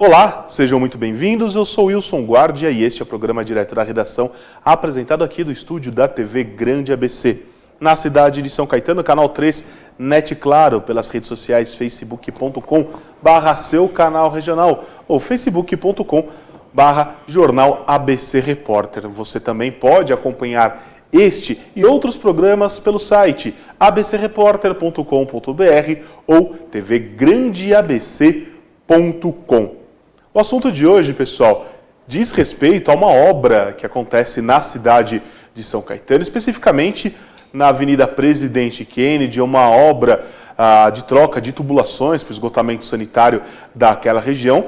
Olá, sejam muito bem-vindos, eu sou Wilson Guardia e este é o programa Direto da Redação, apresentado aqui do estúdio da TV Grande ABC. Na cidade de São Caetano, canal 3, NET Claro, pelas redes sociais facebook.com/seu canal regional ou facebook.com/jornal ABC Repórter. Você também pode acompanhar este e outros programas pelo site abcrepórter.com.br ou tvgrandeabc.com. O assunto de hoje, pessoal, diz respeito a uma obra que acontece na cidade de São Caetano, especificamente na Avenida Presidente Kennedy, uma obra de troca de tubulações para o esgotamento sanitário daquela região,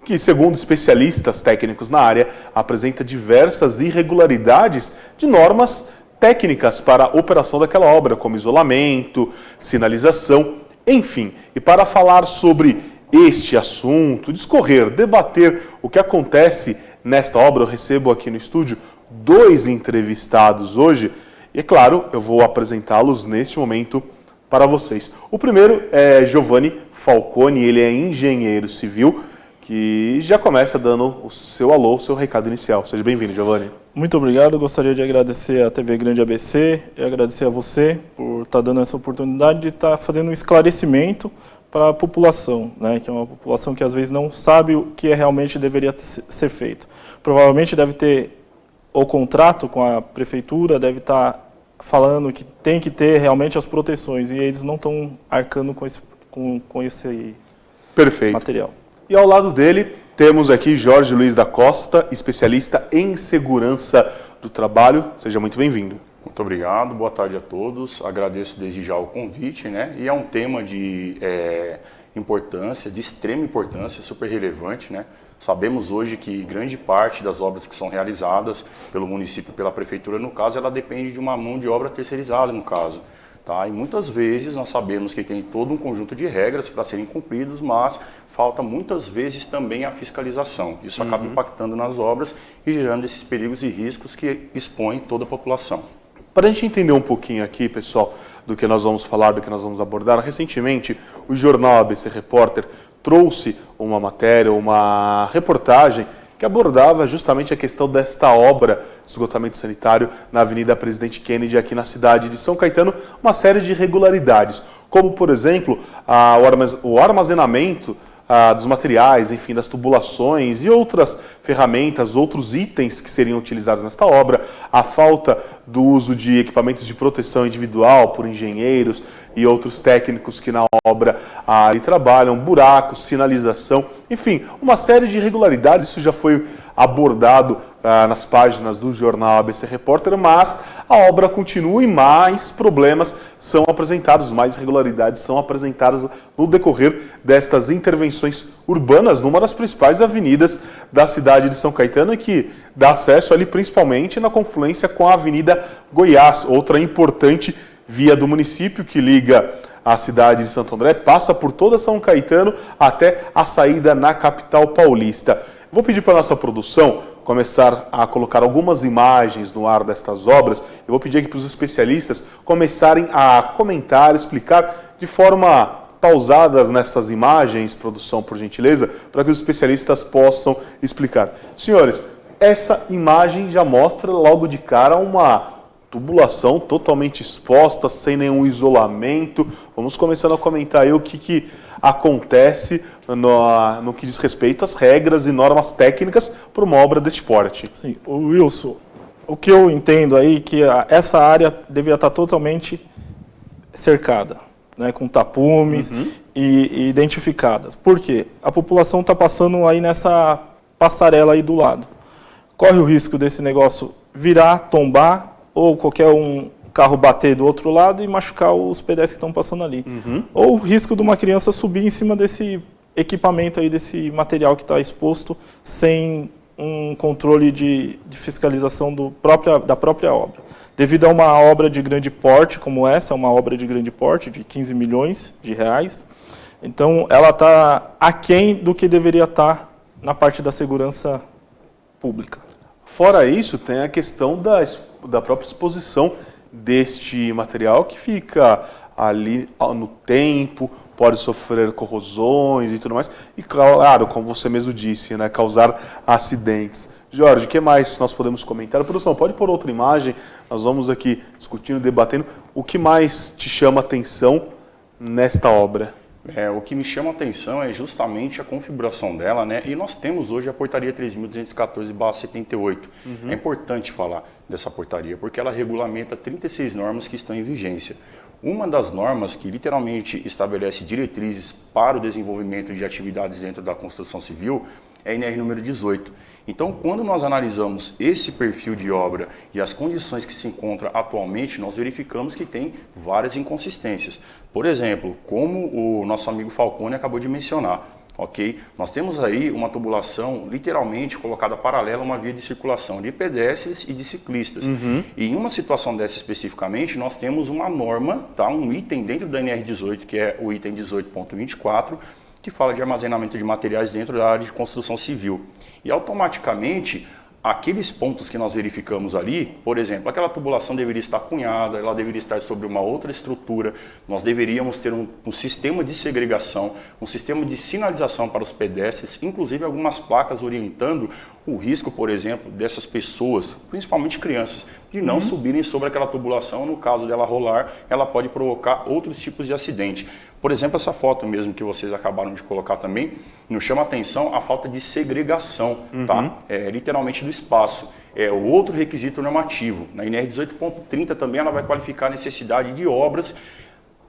que, segundo especialistas técnicos na área, apresenta diversas irregularidades de normas técnicas para a operação daquela obra, como isolamento, sinalização, enfim. E para falar sobre este assunto, discorrer, debater o que acontece nesta obra, eu recebo aqui no estúdio dois entrevistados hoje e, é claro, eu vou apresentá-los neste momento para vocês. O primeiro é Giovanni Falcone, ele é engenheiro civil, que já começa dando o seu alô, o seu recado inicial. Seja bem-vindo, Giovanni. Muito obrigado, gostaria de agradecer à TV Grande ABC e agradecer a você por estar dando essa oportunidade de estar fazendo um esclarecimento para a população, né, que é uma população que às vezes não sabe o que realmente deveria ser feito. Provavelmente deve ter o contrato com a prefeitura, deve estar falando que tem que ter realmente as proteções e eles não estão arcando com esse Perfeito. Material. E ao lado dele temos aqui Jorge Luiz da Costa, especialista em segurança do trabalho. Seja muito bem-vindo. Muito obrigado, boa tarde a todos. Agradeço desde já o convite, né? E é um tema de importância, de extrema importância, super relevante, né? Sabemos hoje que grande parte das obras que são realizadas pelo município, pela prefeitura, no caso, ela depende de uma mão de obra terceirizada, no caso. Tá? E muitas vezes nós sabemos que tem todo um conjunto de regras para serem cumpridos, mas falta muitas vezes também a fiscalização. Isso acaba impactando nas obras e gerando esses perigos e riscos que expõem toda a população. Para a gente entender um pouquinho aqui, pessoal, do que nós vamos falar, do que nós vamos abordar, recentemente o jornal ABC Repórter trouxe uma matéria, uma reportagem que abordava justamente a questão desta obra de esgotamento sanitário na Avenida Presidente Kennedy, aqui na cidade de São Caetano, uma série de irregularidades, como, por exemplo, o armazenamento dos materiais, enfim, das tubulações e outras ferramentas, outros itens que seriam utilizados nesta obra, a falta do uso de equipamentos de proteção individual por engenheiros e outros técnicos que na obra ali trabalham, buracos, sinalização, enfim, uma série de irregularidades. Isso já foi abordado nas páginas do jornal ABC Repórter, mas a obra continua e mais problemas são apresentados, mais irregularidades são apresentadas no decorrer destas intervenções urbanas numa das principais avenidas da cidade de São Caetano e que dá acesso ali principalmente na confluência com a Avenida Goiás, outra importante via do município que liga a cidade de Santo André, passa por toda São Caetano até a saída na capital paulista. Vou pedir para a nossa produção começar a colocar algumas imagens no ar destas obras. Eu vou pedir aqui para os especialistas começarem a comentar, explicar de forma pausadas nessas imagens, produção, por gentileza, para que os especialistas possam explicar. Senhores, essa imagem já mostra logo de cara uma tubulação totalmente exposta, sem nenhum isolamento. Vamos começando a comentar aí o que acontece no que diz respeito às regras e normas técnicas para uma obra deste porte. Sim, o Wilson, o que eu entendo aí é que essa área deveria estar totalmente cercada, né, com tapumes e identificadas. Por quê? A população está passando aí nessa passarela aí do lado. Corre o risco desse negócio virar, tombar, ou qualquer carro bater do outro lado e machucar os pedestres que estão passando ali. Ou o risco de uma criança subir em cima desse equipamento aí, desse material que está exposto, sem um controle de fiscalização da própria obra. Devido a uma obra de grande porte como essa, uma obra de grande porte, de 15 milhões de reais, então ela está aquém do que deveria estar na parte da segurança pública. Fora isso, tem a questão da própria exposição deste material que fica ali no tempo, pode sofrer corrosões e tudo mais. E claro, como você mesmo disse, né, causar acidentes. Jorge, o que mais nós podemos comentar? Produção, pode pôr outra imagem? Nós vamos aqui discutindo, debatendo. O que mais te chama a atenção nesta obra? O que me chama a atenção é justamente a configuração dela, né? E nós temos hoje a portaria 3.214/78. É importante falar dessa portaria, porque ela regulamenta 36 normas que estão em vigência. Uma das normas que literalmente estabelece diretrizes para o desenvolvimento de atividades dentro da construção civil é a NR número 18. Então, quando nós analisamos esse perfil de obra e as condições que se encontra atualmente, nós verificamos que tem várias inconsistências. Por exemplo, como o nosso amigo Falcone acabou de mencionar, ok? Nós temos aí uma tubulação literalmente colocada paralela a uma via de circulação de pedestres e de ciclistas. E em uma situação dessa especificamente, nós temos uma norma, tá? Um item dentro da NR18, que é o item 18.24, que fala de armazenamento de materiais dentro da área de construção civil. E automaticamente, aqueles pontos que nós verificamos ali, por exemplo, aquela tubulação deveria estar cunhada, ela deveria estar sobre uma outra estrutura, nós deveríamos ter um sistema de segregação, um sistema de sinalização para os pedestres, inclusive algumas placas orientando o risco, por exemplo, dessas pessoas, principalmente crianças, de não subirem sobre aquela tubulação. No caso dela rolar, ela pode provocar outros tipos de acidente. Por exemplo, essa foto mesmo que vocês acabaram de colocar também, nos chama a atenção a falta de segregação, tá? Literalmente do espaço. É o outro requisito normativo. Na NR 18.30 também ela vai qualificar a necessidade de obras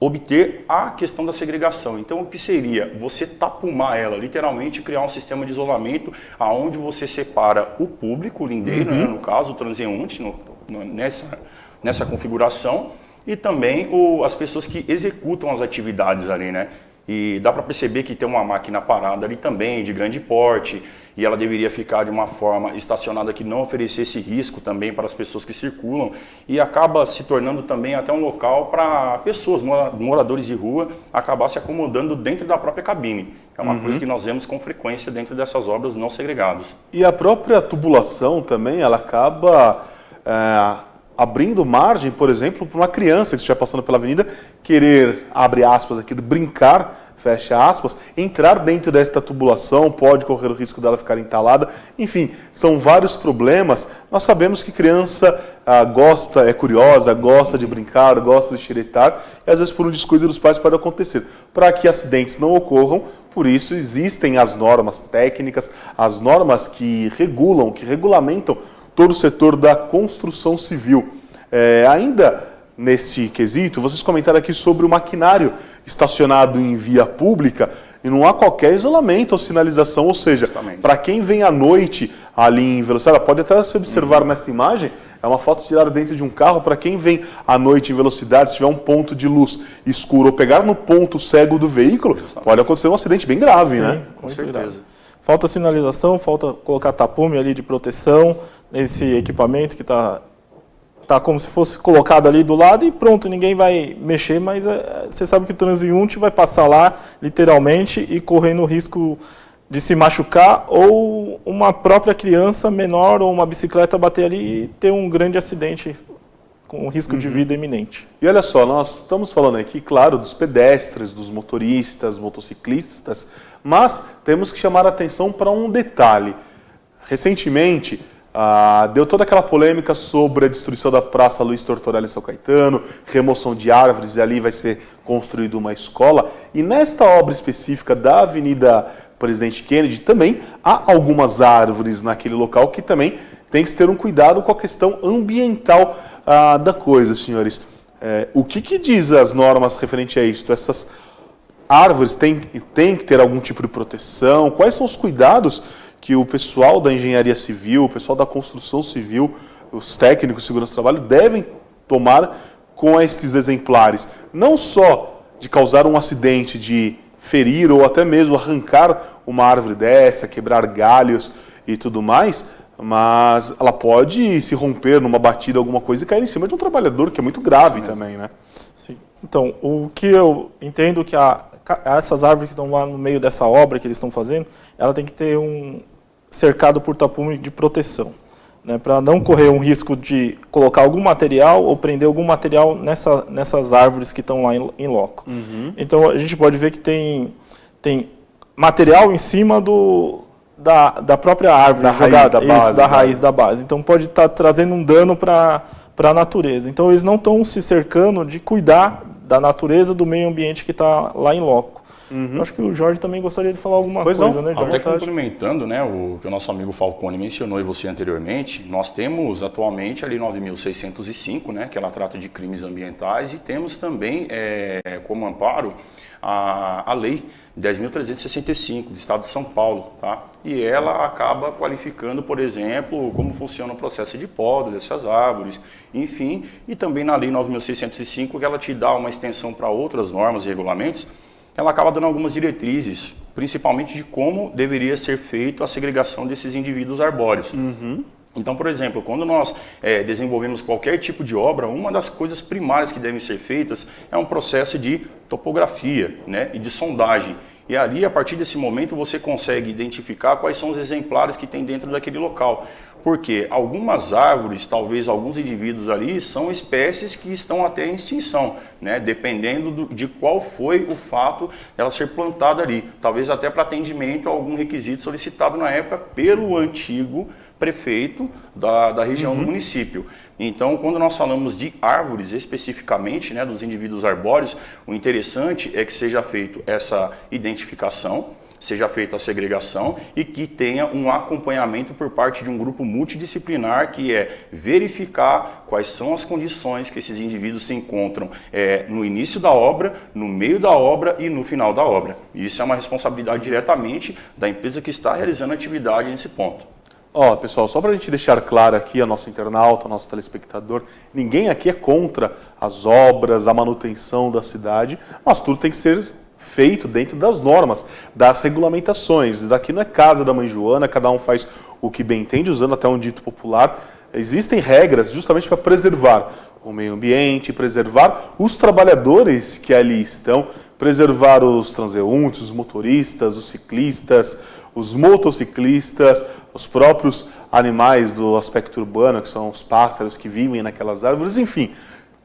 obter a questão da segregação. Então, o que seria? Você tapumar ela, literalmente criar um sistema de isolamento aonde você separa o público, o lindeiro, né, no caso, o transeunte, nessa configuração, e também as pessoas que executam as atividades ali, né? E dá para perceber que tem uma máquina parada ali também, de grande porte, e ela deveria ficar de uma forma estacionada que não oferecesse risco também para as pessoas que circulam, e acaba se tornando também até um local para pessoas, moradores de rua, acabar se acomodando dentro da própria cabine. É uma coisa que nós vemos com frequência dentro dessas obras não segregadas. E a própria tubulação também, ela acaba abrindo margem, por exemplo, para uma criança que estiver passando pela avenida querer, abre aspas aqui, brincar, fecha aspas, entrar dentro desta tubulação, pode correr o risco dela ficar entalada. Enfim, são vários problemas. Nós sabemos que criança gosta, é curiosa, gosta de brincar, gosta de xeretar, e às vezes por um descuido dos pais pode acontecer. Para que acidentes não ocorram, por isso existem as normas técnicas, as normas que regulam, que regulamentam todo o setor da construção civil. Ainda nesse quesito, vocês comentaram aqui sobre o maquinário estacionado em via pública e não há qualquer isolamento ou sinalização, ou seja, para quem vem à noite ali em velocidade, pode até se observar nesta imagem, é uma foto tirada dentro de um carro, para quem vem à noite em velocidade, se tiver um ponto de luz escuro ou pegar no ponto cego do veículo, pode acontecer um acidente bem grave, né? Com certeza. Falta sinalização, falta colocar tapume ali de proteção nesse equipamento que está como se fosse colocado ali do lado e pronto, ninguém vai mexer, mas você sabe que o transeunte vai passar lá literalmente e correndo o risco de se machucar ou uma própria criança menor ou uma bicicleta bater ali e ter um grande acidente com risco de vida iminente. E olha só, nós estamos falando aqui, claro, dos pedestres, dos motoristas, motociclistas, mas temos que chamar a atenção para um detalhe. Recentemente, deu toda aquela polêmica sobre a destruição da Praça Luiz Tortorelli em São Caetano, remoção de árvores, e ali vai ser construída uma escola. E nesta obra específica da Avenida Presidente Kennedy, também há algumas árvores naquele local que também tem que ter um cuidado com a questão ambiental da coisa, senhores. O que diz as normas referente a isso? Essas árvores têm que ter algum tipo de proteção? Quais são os cuidados que o pessoal da engenharia civil, o pessoal da construção civil, os técnicos de segurança do trabalho devem tomar com estes exemplares? Não só de causar um acidente, de ferir ou até mesmo arrancar uma árvore dessa, quebrar galhos e tudo mais, mas ela pode se romper numa batida, alguma coisa, e cair em cima de um trabalhador, que é muito grave também, né? Sim. Então, o que eu entendo que essas árvores que estão lá no meio dessa obra que eles estão fazendo, ela tem que ter um cercado por tapume de proteção. né, para não correr um risco de colocar algum material ou prender algum material nessas árvores que estão lá em loco. Então a gente pode ver que tem material em cima da própria árvore, da raiz da base. Então pode estar trazendo um dano para a natureza. Então eles não estão se cercando de cuidar da natureza, do meio ambiente que está lá em loco. Eu acho que o Jorge também gostaria de falar alguma coisa, né, Jorge? Até complementando, né, o que o nosso amigo Falcone mencionou e você anteriormente, nós temos atualmente a Lei 9.605, né, que ela trata de crimes ambientais, e temos também como amparo a Lei 10.365 do Estado de São Paulo, tá? E ela acaba qualificando, por exemplo, como funciona o processo de poda dessas árvores, enfim, e também na Lei 9.605, que ela te dá uma extensão para outras normas e regulamentos, ela acaba dando algumas diretrizes, principalmente de como deveria ser feita a segregação desses indivíduos arbóreos. Então, por exemplo, quando nós desenvolvemos qualquer tipo de obra, uma das coisas primárias que devem ser feitas é um processo de topografia, né, e de sondagem. E ali, a partir desse momento, você consegue identificar quais são os exemplares que tem dentro daquele local. Porque algumas árvores, talvez alguns indivíduos ali, são espécies que estão até em extinção, né? Dependendo de qual foi o fato dela ser plantada ali. Talvez até para atendimento a algum requisito solicitado na época pelo antigo prefeito da região do município. Então, quando nós falamos de árvores especificamente, né, dos indivíduos arbóreos, o interessante é que seja feita essa identificação, seja feita a segregação e que tenha um acompanhamento por parte de um grupo multidisciplinar que é verificar quais são as condições que esses indivíduos se encontram no início da obra, no meio da obra e no final da obra. Isso é uma responsabilidade diretamente da empresa que está realizando a atividade nesse ponto. Pessoal, só para a gente deixar claro aqui ao nosso internauta, ao nosso telespectador, ninguém aqui é contra as obras, a manutenção da cidade, mas tudo tem que ser feito dentro das normas, das regulamentações. Daqui não é casa da mãe Joana, cada um faz o que bem entende, usando até um dito popular. Existem regras justamente para preservar o meio ambiente, preservar os trabalhadores que ali estão, preservar os transeuntes, os motoristas, os ciclistas, os motociclistas, os próprios animais do aspecto urbano, que são os pássaros que vivem naquelas árvores, enfim.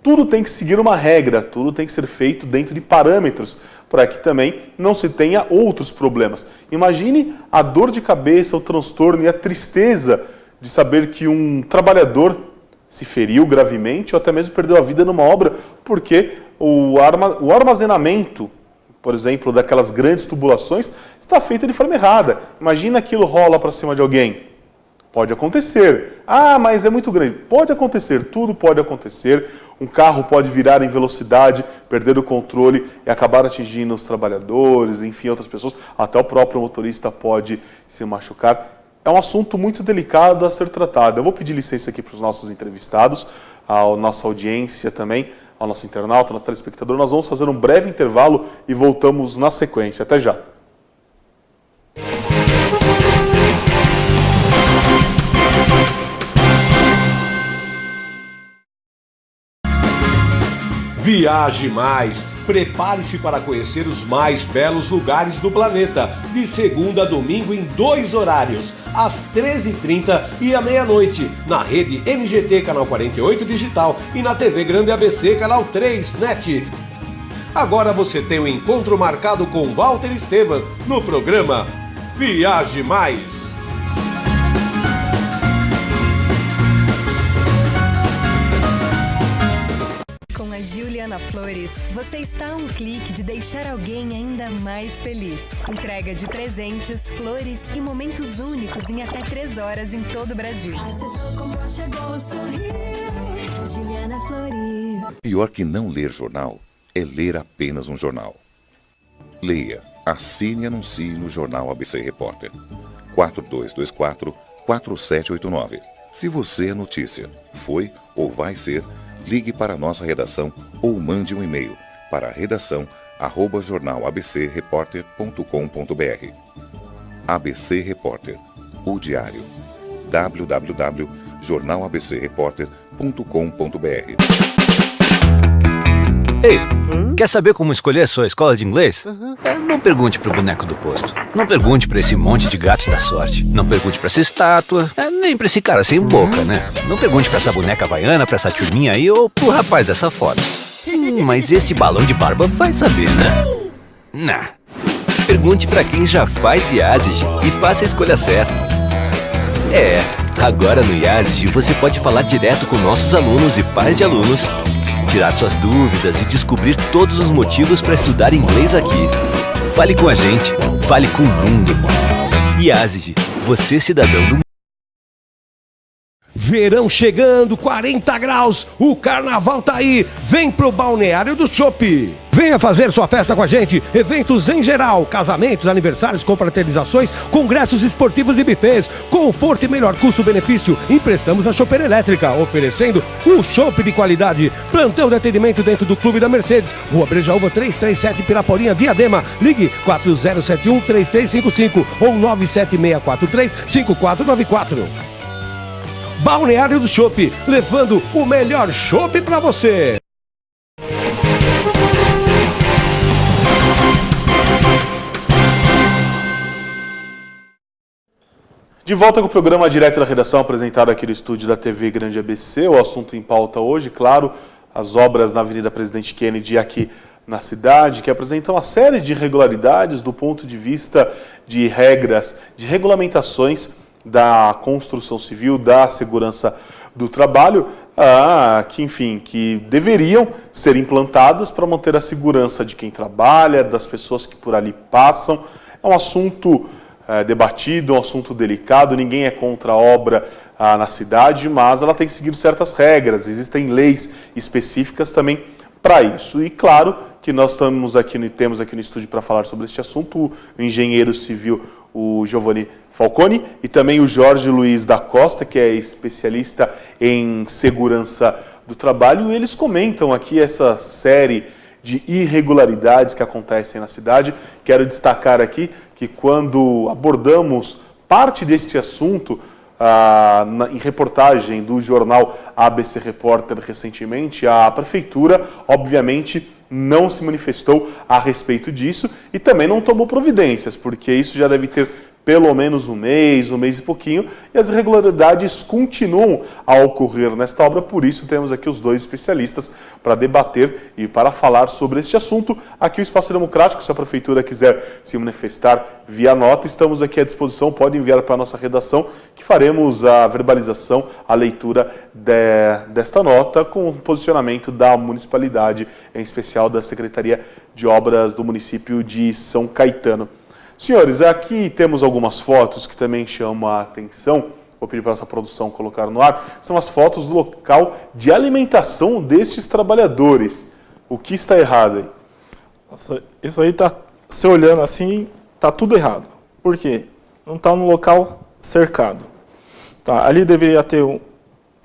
Tudo tem que seguir uma regra, tudo tem que ser feito dentro de parâmetros, para que também não se tenha outros problemas. Imagine a dor de cabeça, o transtorno e a tristeza de saber que um trabalhador se feriu gravemente ou até mesmo perdeu a vida numa obra, porque o armazenamento, por exemplo, daquelas grandes tubulações, está feita de forma errada. Imagina aquilo rola para cima de alguém. Pode acontecer. Mas é muito grande. Pode acontecer, tudo pode acontecer. Um carro pode virar em velocidade, perder o controle e acabar atingindo os trabalhadores, enfim, outras pessoas. Até o próprio motorista pode se machucar. É um assunto muito delicado a ser tratado. Eu vou pedir licença aqui para os nossos entrevistados, à nossa audiência também, ao nosso internauta, ao nosso telespectador. Nós vamos fazer um breve intervalo e voltamos na sequência. Até já. Viaje mais! Prepare-se para conhecer os mais belos lugares do planeta, de segunda a domingo em 2 horários, às 13h30 e à meia-noite, na rede NGT Canal 48 Digital e na TV Grande ABC Canal 3 NET. Agora você tem um encontro marcado com Walter Esteban no programa Viaje Mais. Juliana Flores, você está a um clique de deixar alguém ainda mais feliz. Entrega de presentes, flores e momentos únicos em até 3 horas em todo o Brasil. Juliana Flores. Pior que não ler jornal é ler apenas um jornal. Leia, assine e anuncie no Jornal ABC Repórter. 4224-4789. Se você é notícia, foi ou vai ser, ligue para a nossa redação ou mande um e-mail para redação@jornalabcreporter.com.br. ABC Repórter, o diário. www.jornalabcreporter.com.br. Ei, quer saber como escolher a sua escola de inglês? Não pergunte pro boneco do posto. Não pergunte pra esse monte de gatos da sorte. Não pergunte pra essa estátua. Nem pra esse cara sem boca, né? Não pergunte pra essa boneca havaiana, pra essa turminha aí ou pro rapaz dessa foto. Mas esse balão de barba vai saber, né? Nah. Pergunte pra quem já faz IASIG e faça a escolha certa. Agora no IASIG você pode falar direto com nossos alunos e pais de alunos, tirar suas dúvidas e descobrir todos os motivos para estudar inglês aqui. Fale com a gente, fale com o mundo. IASIG, você cidadão do mundo. Verão chegando, 40 graus, o carnaval tá aí, vem pro Balneário do Chopp. Venha fazer sua festa com a gente, eventos em geral, casamentos, aniversários, confraternizações, congressos esportivos e buffets, conforto e melhor custo-benefício. Emprestamos a chopeira elétrica, oferecendo um chopp de qualidade. Plantão de atendimento dentro do Clube da Mercedes, Rua Brejaúva 337, Piraporinha, Diadema. Ligue 4071-3355 ou 97643-5494. Balneário do Chopp, levando o melhor chopp pra você. De volta com o programa Direto da Redação, apresentado aqui no estúdio da TV Grande ABC. O assunto em pauta hoje, claro, as obras na Avenida Presidente Kennedy aqui na cidade, que apresentam uma série de irregularidades do ponto de vista de regras, de regulamentações da construção civil, da segurança do trabalho, que deveriam ser implantadas para manter a segurança de quem trabalha, das pessoas que por ali passam. É um assunto debatido, um assunto delicado, ninguém é contra a obra na cidade, mas ela tem que seguir certas regras, existem leis específicas também para isso. E claro que nós temos aqui no estúdio para falar sobre este assunto o engenheiro civil, o Giovanni Falcone, e também o Jorge Luiz da Costa, que é especialista em segurança do trabalho, e eles comentam aqui essa série de irregularidades que acontecem na cidade. Quero destacar aqui que quando abordamos parte deste assunto em reportagem do jornal ABC Repórter recentemente, a prefeitura, obviamente, não se manifestou a respeito disso e também não tomou providências, porque isso já deve ter pelo menos um mês e pouquinho, e as irregularidades continuam a ocorrer nesta obra. Por isso temos aqui os dois especialistas para debater e para falar sobre este assunto. Aqui o Espaço Democrático, se a Prefeitura quiser se manifestar via nota, estamos aqui à disposição, pode enviar para a nossa redação, que faremos a verbalização, a leitura desta nota com o posicionamento da municipalidade, em especial da Secretaria de Obras do município de São Caetano. Senhores, aqui temos algumas fotos que também chamam a atenção, vou pedir para essa produção colocar no ar, são as fotos do local de alimentação destes trabalhadores. O que está errado aí? Nossa, isso aí tá, se olhando assim, tá tudo errado. Por quê? Não está no local cercado. Tá, ali deveria ter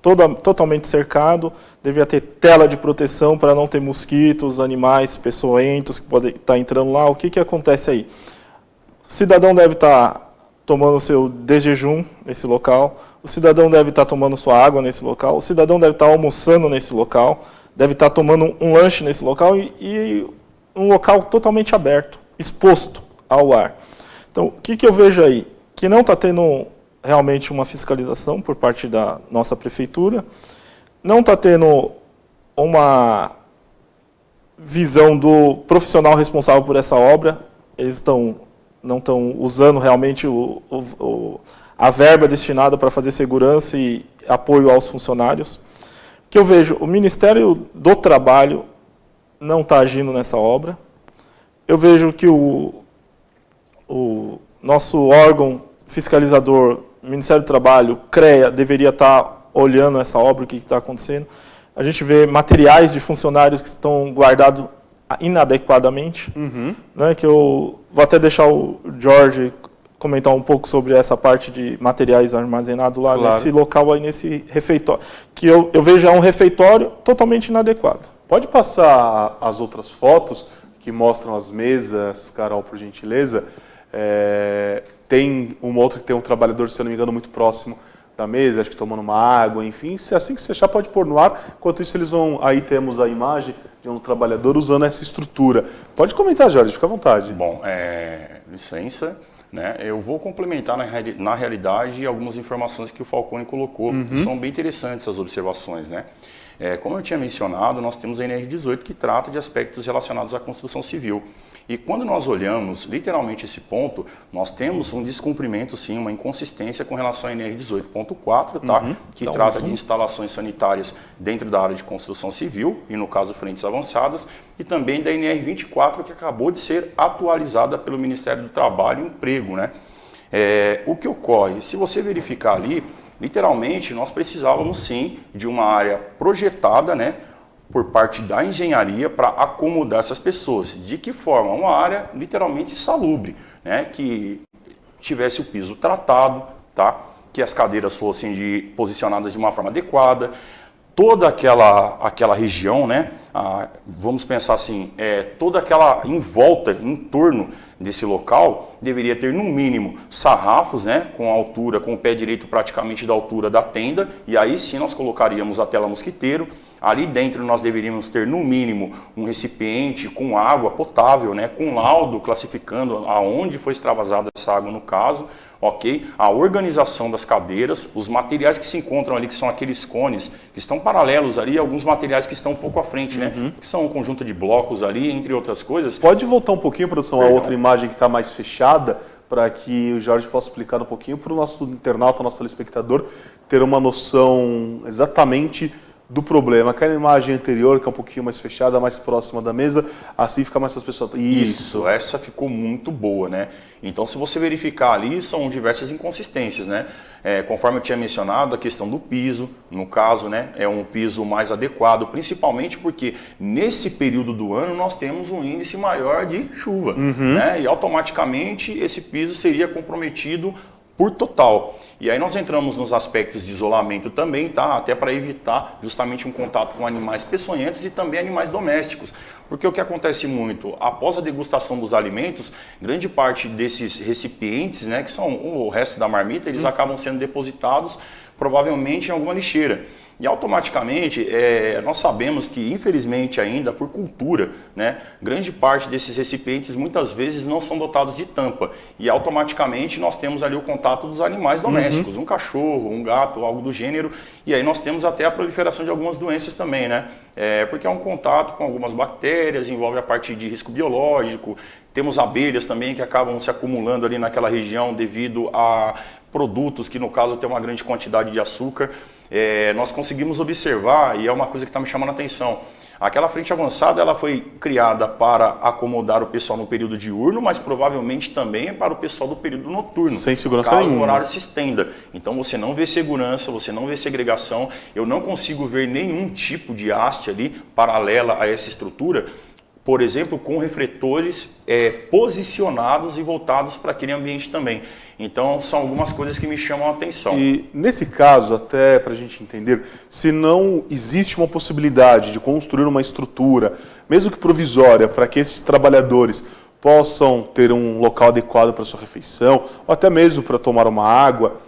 totalmente cercado, deveria ter tela de proteção para não ter mosquitos, animais peçonhentos que podem estar entrando lá. O que acontece aí? O cidadão deve estar tomando seu desjejum nesse local, o cidadão deve estar tomando sua água nesse local, o cidadão deve estar almoçando nesse local, deve estar tomando um lanche nesse local e um local totalmente aberto, exposto ao ar. Então, o que eu vejo aí? Que não está tendo realmente uma fiscalização por parte da nossa prefeitura, não está tendo uma visão do profissional responsável por essa obra, eles não estão usando realmente a verba destinada para fazer segurança e apoio aos funcionários. Que eu vejo, o Ministério do Trabalho não está agindo nessa obra. Eu vejo que o nosso órgão fiscalizador, Ministério do Trabalho, CREA, deveria estar olhando essa obra, o que está acontecendo. A gente vê materiais de funcionários que estão guardados inadequadamente, né, que eu vou até deixar o Jorge comentar um pouco sobre essa parte de materiais armazenados lá nesse local, aí nesse refeitório, que eu vejo um refeitório totalmente inadequado. Pode passar as outras fotos que mostram as mesas, Carol, por gentileza. Tem uma outra que tem um trabalhor, se eu não me engano, muito próximo da mesa, acho que tomando uma água, enfim, se assim que você achar pode pôr no ar. Enquanto isso eles vão, aí temos a imagem de um trabalhador usando essa estrutura. Pode comentar, Jorge, fica à vontade. Bom, licença, né? Eu vou complementar na realidade algumas informações que o Falcone colocou, que são bem interessantes as observações, né? Como eu tinha mencionado, nós temos a NR18 que trata de aspectos relacionados à construção civil. E quando nós olhamos literalmente esse ponto, nós temos um descumprimento, sim, uma inconsistência com relação à NR18.4, tá? Que trata de instalações sanitárias dentro da área de construção civil, e no caso frentes avançadas, e também da NR24, que acabou de ser atualizada pelo Ministério do Trabalho e Emprego, né? O que ocorre? Se você verificar ali, literalmente nós precisávamos sim de uma área projetada, né, por parte da engenharia para acomodar essas pessoas. De que forma? Uma área literalmente salubre, né, que tivesse o piso tratado, tá, que as cadeiras fossem posicionadas de uma forma adequada, toda aquela região, né, vamos pensar assim, toda aquela em volta, em torno desse local, deveria ter no mínimo sarrafos, né, com a altura, com o pé direito praticamente da altura da tenda, e aí sim nós colocaríamos a tela mosquiteiro. Ali dentro nós deveríamos ter no mínimo um recipiente com água potável, né, com laudo classificando aonde foi extravasada essa água no caso, ok? A organização das cadeiras, os materiais que se encontram ali, que são aqueles cones, que estão paralelos ali, alguns materiais que estão um pouco à frente, né, que são um conjunto de blocos ali, entre outras coisas. Pode voltar um pouquinho, produção, a outra imagem que está mais fechada, para que o Jorge possa explicar um pouquinho para o nosso internauta, nosso telespectador, ter uma noção exatamente do problema. Aquela imagem anterior, que é um pouquinho mais fechada, mais próxima da mesa, assim fica mais as pessoas... Isso, essa ficou muito boa, né? Então, se você verificar ali, são diversas inconsistências, né? Conforme eu tinha mencionado, a questão do piso, no caso, né, é um piso mais adequado, principalmente porque nesse período do ano nós temos um índice maior de chuva, né? E automaticamente esse piso seria comprometido por total. E aí nós entramos nos aspectos de isolamento também, tá? Até para evitar justamente um contato com animais peçonhentos e também animais domésticos. Porque o que acontece muito, após a degustação dos alimentos, grande parte desses recipientes, né, que são o resto da marmita, eles acabam sendo depositados provavelmente em alguma lixeira. E automaticamente, nós sabemos que, infelizmente ainda, por cultura, né, grande parte desses recipientes muitas vezes não são dotados de tampa. E automaticamente nós temos ali o contato dos animais domésticos, um cachorro, um gato, algo do gênero. E aí nós temos até a proliferação de algumas doenças também, né? Porque é um contato com algumas bactérias, envolve a parte de risco biológico. Temos abelhas também que acabam se acumulando ali naquela região devido a produtos que, no caso, tem uma grande quantidade de açúcar. Nós conseguimos observar, e é uma coisa que está me chamando a atenção, aquela frente avançada ela foi criada para acomodar o pessoal no período diurno, mas provavelmente também é para o pessoal do período noturno. Sem segurança caso nenhuma. o horário se estenda. Então você não vê segurança, você não vê segregação, eu não consigo ver nenhum tipo de haste ali paralela a essa estrutura, por exemplo, com refletores posicionados e voltados para aquele ambiente também. Então, são algumas coisas que me chamam a atenção. E, nesse caso, até para a gente entender, se não existe uma possibilidade de construir uma estrutura, mesmo que provisória, para que esses trabalhadores possam ter um local adequado para sua refeição, ou até mesmo para tomar uma água,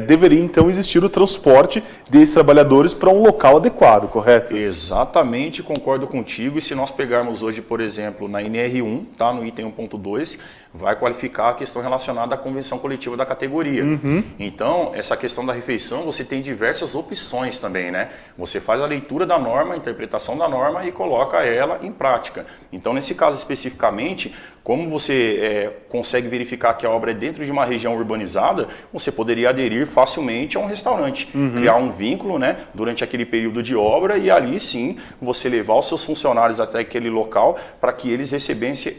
deveria então existir o transporte desses trabalhadores para um local adequado, correto? Exatamente, concordo contigo. E se nós pegarmos hoje, por exemplo, na NR1, tá, no item 1.2, vai qualificar a questão relacionada à convenção coletiva da categoria. Então, essa questão da refeição, você tem diversas opções também, né? Você faz a leitura da norma, a interpretação da norma e coloca ela em prática. Então, nesse caso especificamente, como você consegue verificar que a obra é dentro de uma região urbanizada, você poderia aderir facilmente a um restaurante, criar um vínculo, né, durante aquele período de obra e ali sim você levar os seus funcionários até aquele local para que eles recebessem,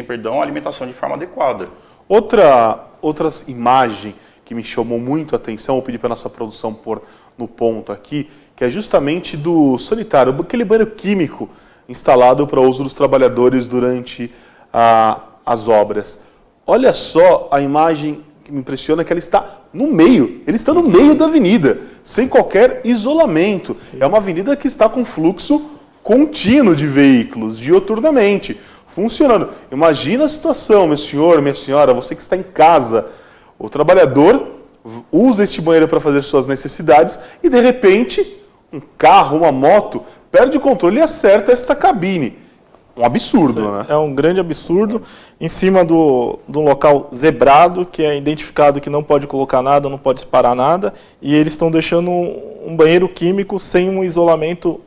a alimentação de forma adequada. Outra imagem que me chamou muito a atenção, vou pedir para a nossa produção pôr no ponto aqui, que é justamente do sanitário, aquele banheiro químico instalado para uso dos trabalhadores durante as obras. Olha só a imagem que me impressiona, que ela está no meio, ele está no meio da avenida, sem qualquer isolamento. Sim. É uma avenida que está com fluxo contínuo de veículos, dioturnamente, funcionando. Imagina a situação, meu senhor, minha senhora, você que está em casa, o trabalhador usa este banheiro para fazer suas necessidades e, de repente, um carro, uma moto, perde o controle e acerta esta cabine. Um absurdo, né? É um grande absurdo, em cima do local zebrado, que é identificado que não pode colocar nada, não pode disparar nada, e eles estão deixando um banheiro químico sem um isolamento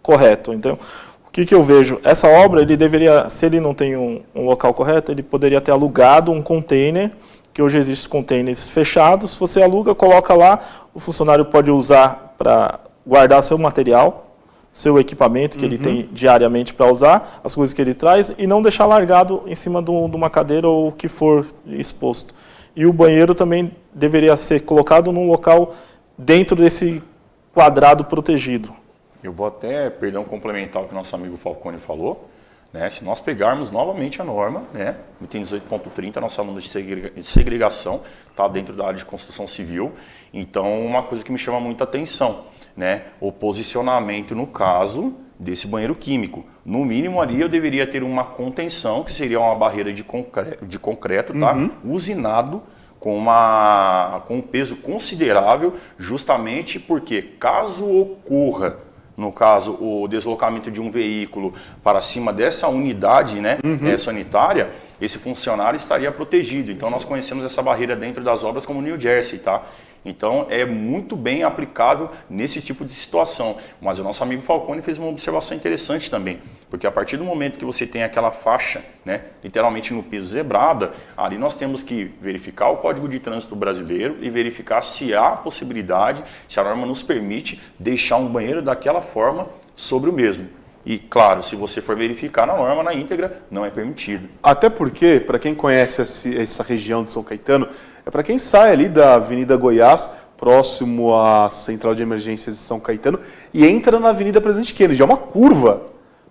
correto. Então, o que eu vejo? Essa obra, ele deveria, se ele não tem um local correto, ele poderia ter alugado um container, que hoje existem containers fechados, você aluga, coloca lá, o funcionário pode usar para guardar seu material, seu equipamento que ele tem diariamente para usar, as coisas que ele traz, e não deixar largado em cima de uma cadeira ou o que for exposto. E o banheiro também deveria ser colocado num local dentro desse quadrado protegido. Eu vou até, complementar o que o nosso amigo Falcone falou, né? Se nós pegarmos novamente a norma, né? Item 18.30, nós falamos de segregação, está dentro da área de construção civil, então uma coisa que me chama muita atenção, né, o posicionamento no caso desse banheiro químico. No mínimo ali eu deveria ter uma contenção, que seria uma barreira de concreto, tá? Usinado com um peso considerável, justamente porque caso ocorra, no caso, o deslocamento de um veículo para cima dessa unidade, né, sanitária, esse funcionário estaria protegido. Então nós conhecemos essa barreira dentro das obras como New Jersey, tá? Então é muito bem aplicável nesse tipo de situação. Mas o nosso amigo Falcone fez uma observação interessante também, porque a partir do momento que você tem aquela faixa, né, literalmente no piso zebrada, ali nós temos que verificar o Código de Trânsito brasileiro e verificar se há possibilidade, se a norma nos permite deixar um banheiro daquela forma sobre o mesmo. E, claro, se você for verificar na norma, na íntegra, não é permitido. Até porque, para quem conhece essa região de São Caetano, é para quem sai ali da Avenida Goiás, próximo à Central de Emergências de São Caetano, e entra na Avenida Presidente Kennedy. É uma curva.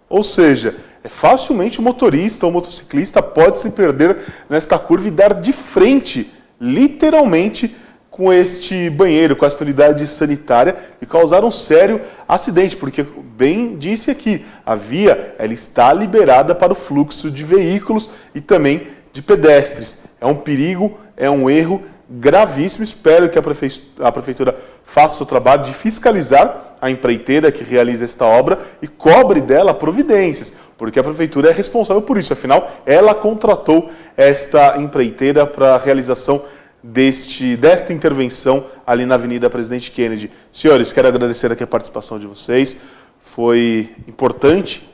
Ou seja, facilmente o motorista ou motociclista pode se perder nesta curva e dar de frente, literalmente, com este banheiro, com esta unidade sanitária e causar um sério acidente, porque, bem disse aqui, a via ela está liberada para o fluxo de veículos e também de pedestres. É um perigo, é um erro gravíssimo. Espero que a Prefeitura faça o seu trabalho de fiscalizar a empreiteira que realiza esta obra e cobre dela providências, porque a Prefeitura é responsável por isso. Afinal, ela contratou esta empreiteira para a realização desta intervenção ali na Avenida Presidente Kennedy. Senhores, quero agradecer aqui a participação de vocês. Foi importante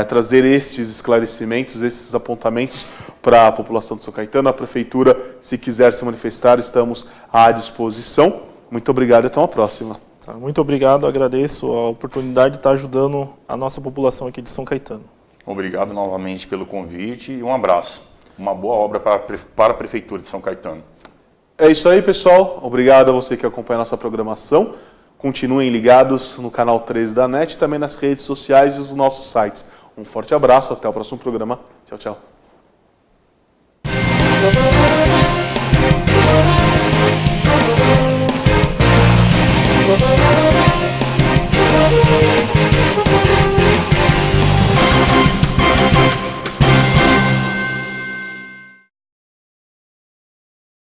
trazer estes esclarecimentos, esses apontamentos para a população de São Caetano. A Prefeitura, se quiser se manifestar, estamos à disposição. Muito obrigado e até uma próxima. Muito obrigado, agradeço a oportunidade de estar ajudando a nossa população aqui de São Caetano. Obrigado novamente pelo convite e um abraço. Uma boa obra para a Prefeitura de São Caetano. É isso aí, pessoal. Obrigado a você que acompanha a nossa programação. Continuem ligados no canal 13 da NET, também nas redes sociais e nos nossos sites. Um forte abraço, até o próximo programa. Tchau, tchau.